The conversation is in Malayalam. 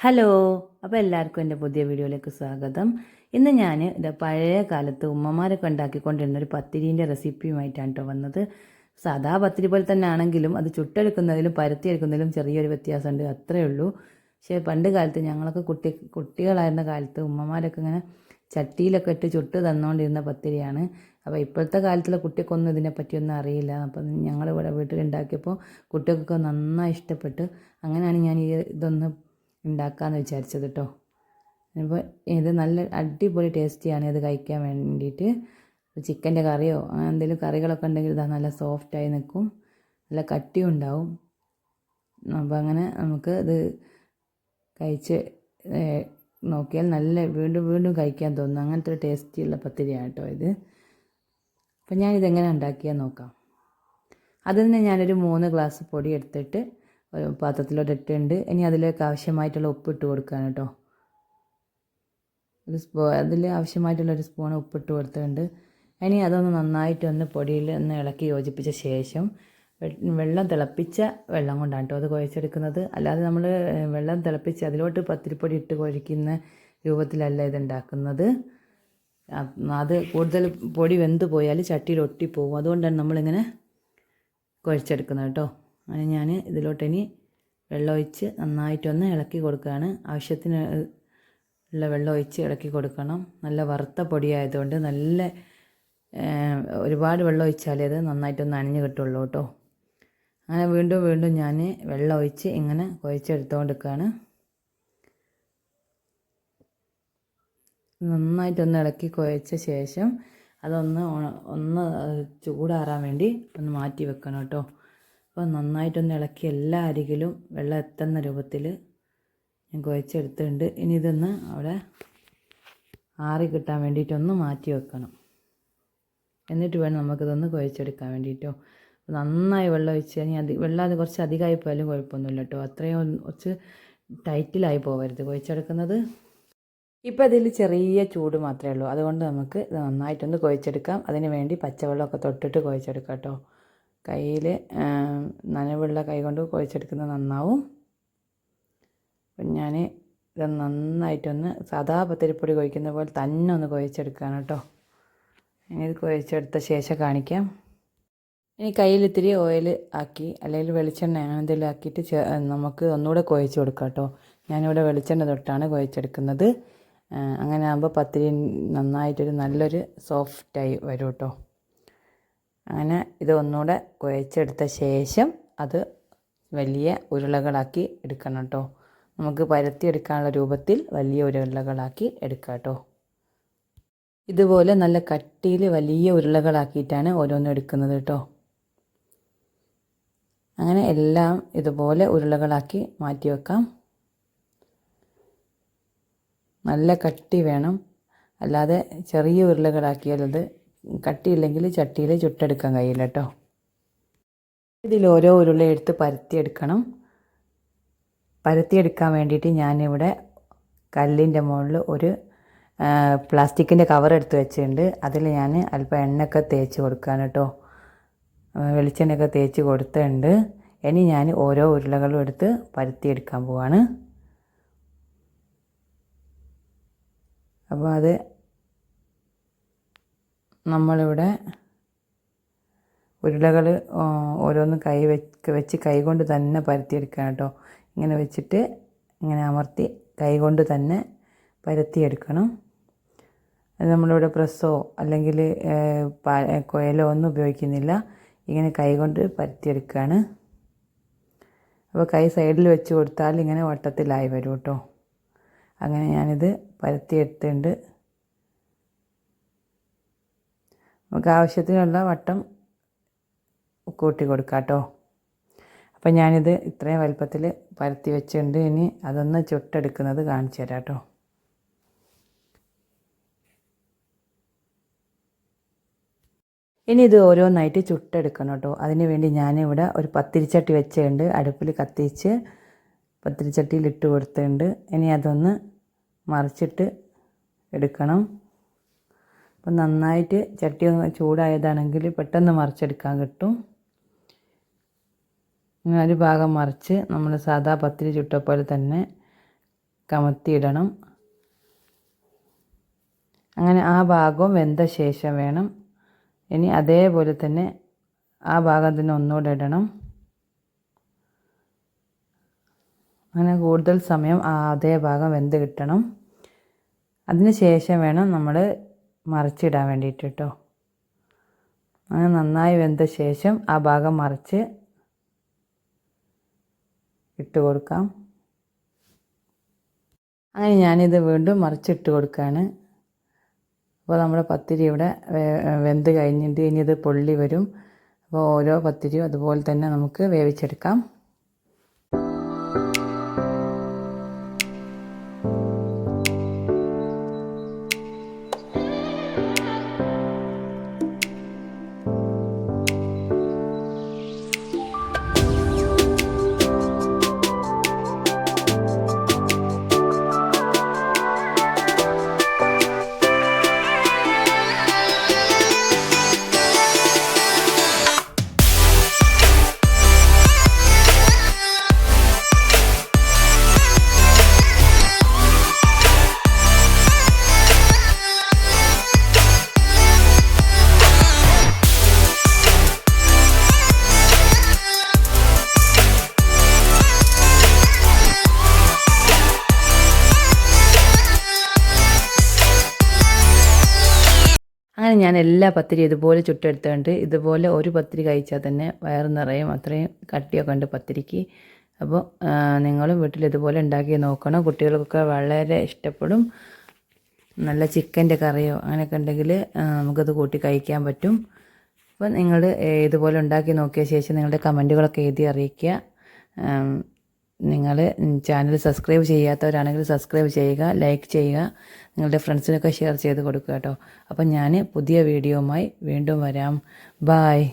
ഹലോ, അപ്പോൾ എല്ലാവർക്കും എൻ്റെ പുതിയ വീഡിയോയിലേക്ക് സ്വാഗതം. ഇന്ന് ഞാൻ പഴയ കാലത്ത് ഉമ്മമാരൊക്കെ ഉണ്ടാക്കിക്കൊണ്ടിരുന്ന ഒരു പത്തിരീൻ്റെ റെസിപ്പിയുമായിട്ടാണ് കേട്ടോ വന്നത്. സാധാ പത്തിരി പോലെ തന്നെ ആണെങ്കിലും അത് ചുട്ടെടുക്കുന്നതിലും പരത്തിയെടുക്കുന്നതിലും ചെറിയൊരു വ്യത്യാസമുണ്ട്, അത്രയേ ഉള്ളൂ. പക്ഷേ പണ്ട് കാലത്ത് ഞങ്ങളൊക്കെ കുട്ടികളായിരുന്ന കാലത്ത് ഉമ്മമാരൊക്കെ ഇങ്ങനെ ചട്ടിയിലൊക്കെ ഇട്ട് ചുട്ട് തന്നുകൊണ്ടിരുന്ന പത്തിരിയാണ്. അപ്പോൾ ഇപ്പോഴത്തെ കാലത്തുള്ള കുട്ടികൾക്കൊന്നും ഇതിനെപ്പറ്റിയൊന്നും അറിയില്ല. അപ്പം ഞങ്ങളിവിടെ വീട്ടിലുണ്ടാക്കിയപ്പോൾ കുട്ടികൾക്കൊക്കെ നന്നായി ഇഷ്ടപ്പെട്ട്, അങ്ങനെയാണ് ഞാൻ ഇതൊന്ന് ഉണ്ടാക്കാമെന്ന് വിചാരിച്ചത് കേട്ടോ. അപ്പോൾ ഇത് നല്ല അടിപൊളി ടേസ്റ്റിയാണ് ഇത് കഴിക്കാൻ വേണ്ടിയിട്ട്. ചിക്കൻ്റെ കറിയോ അങ്ങനെ എന്തെങ്കിലും കറികളൊക്കെ ഉണ്ടെങ്കിൽ ഇതാ നല്ല സോഫ്റ്റായി നിൽക്കും, നല്ല കട്ടിയും ഉണ്ടാവും. അപ്പോൾ അങ്ങനെ നമുക്ക് ഇത് കഴിച്ച് നോക്കിയാൽ നല്ല വീണ്ടും വീണ്ടും കഴിക്കാൻ തോന്നും, അങ്ങനത്തെ ഒരു ടേസ്റ്റിയുള്ള പത്തിരിയാണ് കേട്ടോ ഇത്. അപ്പോൾ ഞാനിതെങ്ങനെ ഉണ്ടാക്കിയാൽ നോക്കാം. അതിൽ നിന്ന് ഞാനൊരു 3 ഗ്ലാസ് പൊടി എടുത്തിട്ട് പാത്രത്തിലോട്ട് ഇട്ടുണ്ട്. ഇനി അതിലേക്ക് ആവശ്യമായിട്ടുള്ള ഉപ്പിട്ട് കൊടുക്കാൻ കേട്ടോ. അതിൽ ആവശ്യമായിട്ടുള്ളൊരു സ്പൂൺ ഉപ്പിട്ട് കൊടുത്തിട്ടുണ്ട്. ഇനി അതൊന്ന് നന്നായിട്ടൊന്ന് പൊടിയിൽ ഒന്ന് ഇളക്കി യോജിപ്പിച്ച ശേഷം വെള്ളം തിളപ്പിച്ച വെള്ളം കൊണ്ടാണ് കേട്ടോ അത് കുഴച്ചെടുക്കുന്നത്. അല്ലാതെ നമ്മൾ വെള്ളം തിളപ്പിച്ച് അതിലോട്ട് പത്തിരിപ്പൊടി ഇട്ട് കുഴയ്ക്കുന്ന രൂപത്തിലല്ല ഇതുണ്ടാക്കുന്നത്. അത് കൂടുതൽ പൊടി വെന്ത് പോയാൽ ചട്ടിയിൽ ഒട്ടിപ്പോവും, അതുകൊണ്ടാണ് നമ്മളിങ്ങനെ കുഴച്ചെടുക്കുന്നത് കേട്ടോ. അങ്ങനെ ഞാൻ ഇതിലോട്ടിനി വെള്ളമൊഴിച്ച് നന്നായിട്ടൊന്ന് ഇളക്കി കൊടുക്കുകയാണ്. ആവശ്യത്തിന് ഉള്ള വെള്ളമൊഴിച്ച് ഇളക്കി കൊടുക്കണം. നല്ല വറുത്ത പൊടിയായതുകൊണ്ട് നല്ല ഒരുപാട് വെള്ളം ഒഴിച്ചാലേ അത് നന്നായിട്ടൊന്ന് അണിഞ്ഞ് കിട്ടുള്ളൂ കേട്ടോ. അങ്ങനെ വീണ്ടും വീണ്ടും ഞാൻ വെള്ളം ഒഴിച്ച് ഇങ്ങനെ കുഴച്ചെടുത്തുകൊണ്ടിരിക്കുകയാണ്. നന്നായിട്ടൊന്ന് ഇളക്കി കുഴച്ച ശേഷം അതൊന്ന് ചൂടാറാൻ വേണ്ടി ഒന്ന് മാറ്റി വെക്കണം കേട്ടോ. അപ്പോൾ നന്നായിട്ടൊന്ന് ഇളക്കി എല്ലാ അരികിലും വെള്ളം എത്തുന്ന രൂപത്തിൽ ഞാൻ കുഴച്ചെടുത്തിട്ടുണ്ട്. ഇനി ഇതൊന്ന് അവിടെ ആറി കിട്ടാൻ വേണ്ടിയിട്ടൊന്ന് മാറ്റി വെക്കണം. എന്നിട്ട് വേണം നമുക്കിതൊന്ന് കുഴച്ചെടുക്കാൻ വേണ്ടിയിട്ടോ. നന്നായി വെള്ളം ഒഴിച്ച് കഴിഞ്ഞാൽ വെള്ളം അത് കുറച്ച് അധികമായി പോയാലും കുഴപ്പമൊന്നുമില്ല കേട്ടോ. അത്രയും കുറച്ച് ടൈറ്റിലായി പോകരുത് കുഴച്ചെടുക്കുന്നത്. ഇപ്പോൾ അതിൽ ചെറിയ ചൂട് മാത്രമേ ഉള്ളൂ, അതുകൊണ്ട് നമുക്ക് ഇത് നന്നായിട്ടൊന്ന് കുഴച്ചെടുക്കാം. അതിന് വേണ്ടി പച്ചവെള്ളമൊക്കെ തൊട്ടിട്ട് കുഴച്ചെടുക്കാം കേട്ടോ. കയ്യിൽ നനവുള്ള കൈ കൊണ്ട് കുഴച്ചെടുക്കുന്നത് നന്നാവും. അപ്പം ഞാൻ ഇത് നന്നായിട്ടൊന്ന് സാധാ പത്തിരിപ്പൊടി കുഴക്കുന്ന പോലെ തന്നെ ഒന്ന് കുഴച്ചെടുക്കുകയാണ് കേട്ടോ. ഇനി ഇത് കുഴച്ചെടുത്ത ശേഷം കാണിക്കാം. ഇനി കയ്യിൽ ഇത്തിരി ഓയിൽ ആക്കി അല്ലെങ്കിൽ വെളിച്ചെണ്ണ അങ്ങനെ എന്തെങ്കിലും ആക്കിയിട്ട് നമുക്ക് ഒന്നുകൂടെ കുഴച്ച് കൊടുക്കാം കേട്ടോ. ഞാനിവിടെ വെളിച്ചെണ്ണ തൊട്ടാണ് കുഴച്ചെടുക്കുന്നത്. അങ്ങനെ ആകുമ്പോൾ പത്തിരി നന്നായിട്ടൊരു നല്ലൊരു സോഫ്റ്റായി വരും കേട്ടോ. അങ്ങനെ ഇത് ഒന്നുകൂടെ കുഴച്ചെടുത്ത ശേഷം അത് വലിയ ഉരുളകളാക്കി എടുക്കണം കേട്ടോ. നമുക്ക് പരത്തിയെടുക്കാനുള്ള രൂപത്തിൽ വലിയ ഉരുളകളാക്കി എടുക്കാം കേട്ടോ. ഇതുപോലെ നല്ല കട്ടിയിൽ വലിയ ഉരുളകളാക്കിയിട്ടാണ് ഓരോന്നും എടുക്കുന്നത് കേട്ടോ. അങ്ങനെ എല്ലാം ഇതുപോലെ ഉരുളകളാക്കി മാറ്റി വെക്കാം. നല്ല കട്ടി വേണം, അല്ലാതെ ചെറിയ ഉരുളകളാക്കിയാൽ അത് കട്ടിയില്ലെങ്കിൽ ചട്ടിയിൽ ചുട്ടെടുക്കാൻ കഴിയില്ല കേട്ടോ. ഇതിൽ ഓരോ ഉരുള എടുത്ത് പരത്തിയെടുക്കണം. പരത്തിയെടുക്കാൻ വേണ്ടിയിട്ട് ഞാനിവിടെ കല്ലിൻ്റെ മുകളിൽ ഒരു പ്ലാസ്റ്റിക്കിൻ്റെ കവർ എടുത്ത് വെച്ചിട്ടുണ്ട്. അതിൽ ഞാൻ അല്പം എണ്ണയൊക്കെ തേച്ച് കൊടുക്കുകയാണ് കേട്ടോ. വെളിച്ചെണ്ണയൊക്കെ തേച്ച് കൊടുത്തിട്ടുണ്ട്. ഇനി ഞാൻ ഓരോ ഉരുളകളും എടുത്ത് പരത്തിയെടുക്കാൻ പോവാണ്. അപ്പോൾ അത് നമ്മളിവിടെ ഉരുളകൾ ഓരോന്ന് വെച്ച് കൈ കൊണ്ട് തന്നെ പരത്തിയെടുക്കണം കേട്ടോ. ഇങ്ങനെ വെച്ചിട്ട് ഇങ്ങനെ അമർത്തി കൈ കൊണ്ട് തന്നെ പരത്തിയെടുക്കണം. അത് നമ്മളിവിടെ പ്രസ്സോ അല്ലെങ്കിൽ കുഴലോ ഒന്നും ഉപയോഗിക്കുന്നില്ല, ഇങ്ങനെ കൈ കൊണ്ട് പരത്തിയെടുക്കുകയാണ്. അപ്പോൾ കൈ സൈഡിൽ വെച്ച് കൊടുത്താൽ ഇങ്ങനെ വട്ടത്തിലായി വരും കേട്ടോ. അങ്ങനെ ഞാനിത് പരത്തിയെടുത്തിട്ടുണ്ട്. നമുക്ക് ആവശ്യത്തിനുള്ള വട്ടം കൂട്ടി കൊടുക്കാം കേട്ടോ. അപ്പം ഞാനിത് ഇത്രയും വലുപ്പത്തിൽ പരത്തി വെച്ചിട്ടുണ്ട്. ഇനി അതൊന്ന് ചുട്ടെടുക്കുന്നത് കാണിച്ചു തരാം കേട്ടോ. ഇനി ഇത് ഓരോന്നായിട്ട് ചുട്ടെടുക്കണം കേട്ടോ. അതിന് വേണ്ടി ഞാനിവിടെ ഒരു പത്തിരിച്ചട്ടി വെച്ചിട്ടുണ്ട്. അടുപ്പിൽ കത്തിച്ച് പത്തിരിച്ചട്ടിയിൽ ഇട്ട് കൊടുത്തിട്ടുണ്ട്. ഇനി അതൊന്ന് മറിച്ചിട്ട് എടുക്കണം. അപ്പം നന്നായിട്ട് ചട്ടി ഒന്ന് ചൂടായതാണെങ്കിൽ പെട്ടെന്ന് മറിച്ചെടുക്കാൻ കിട്ടും. ഇങ്ങനെ ഒരു ഭാഗം മറിച്ച് നമ്മൾ സാധാ പത്തിരി ചുട്ട പോലെ തന്നെ കമത്തിയിടണം. അങ്ങനെ ആ ഭാഗവും വെന്ത ശേഷം വേണം ഇനി അതേപോലെ തന്നെ ആ ഭാഗം തന്നെ ഒന്നുകൂടെ ഇടണം. അങ്ങനെ കൂടുതൽ സമയം അതേ ഭാഗം വെന്ത് കിട്ടണം. അതിന് ശേഷം വേണം നമ്മൾ മറിച്ചിടാൻ വേണ്ടിയിട്ട് കേട്ടോ. അങ്ങനെ നന്നായി വെന്ത ശേഷം ആ ഭാഗം മറിച്ച് ഇട്ട് കൊടുക്കാം. അങ്ങനെ ഞാനിത് വീണ്ടും മറിച്ചിട്ട് കൊടുക്കുകയാണ്. അപ്പോൾ നമ്മുടെ പത്തിരി ഇവിടെ വെന്ത് കഴിഞ്ഞിട്ട് ഇനി ഇത് പൊള്ളി വരും. അപ്പോൾ ഓരോ പത്തിരിയും അതുപോലെ തന്നെ നമുക്ക് വേവിച്ചെടുക്കാം. അങ്ങനെ ഞാൻ എല്ലാ പത്തിരി ഇതുപോലെ ചുട്ടെടുത്തുകൊണ്ട് ഇതുപോലെ ഒരു പത്തിരി കഴിച്ചാൽ തന്നെ വയറ് നിറയും. അത്രയും കട്ടിയൊക്കെ ഉണ്ട് പത്തിരിക്ക്. അപ്പോൾ നിങ്ങളും വീട്ടിൽ ഇതുപോലെ ഉണ്ടാക്കി നോക്കണം. കുട്ടികൾക്കൊക്കെ വളരെ ഇഷ്ടപ്പെടും. നല്ല ചിക്കൻ്റെ കറിയോ അങ്ങനെയൊക്കെ ഉണ്ടെങ്കിൽ നമുക്കത് കൂട്ടി കഴിക്കാൻ പറ്റും. അപ്പോൾ നിങ്ങൾ ഇതുപോലെ ഉണ്ടാക്കി നോക്കിയ ശേഷം നിങ്ങളുടെ കമൻറ്റുകളൊക്കെ എഴുതി അറിയിക്കുക. നിങ്ങൾ ചാനൽ സബ്സ്ക്രൈബ് ചെയ്യാത്തവരാണെങ്കിൽ സബ്സ്ക്രൈബ് ചെയ്യുക, ലൈക്ക് ചെയ്യുക, നിങ്ങളുടെ ഫ്രണ്ട്സിനൊക്കെ ഷെയർ ചെയ്ത് കൊടുക്കുക കേട്ടോ. അപ്പം ഞാൻ പുതിയ വീഡിയോയുമായി വീണ്ടും വരാം. ബായ്.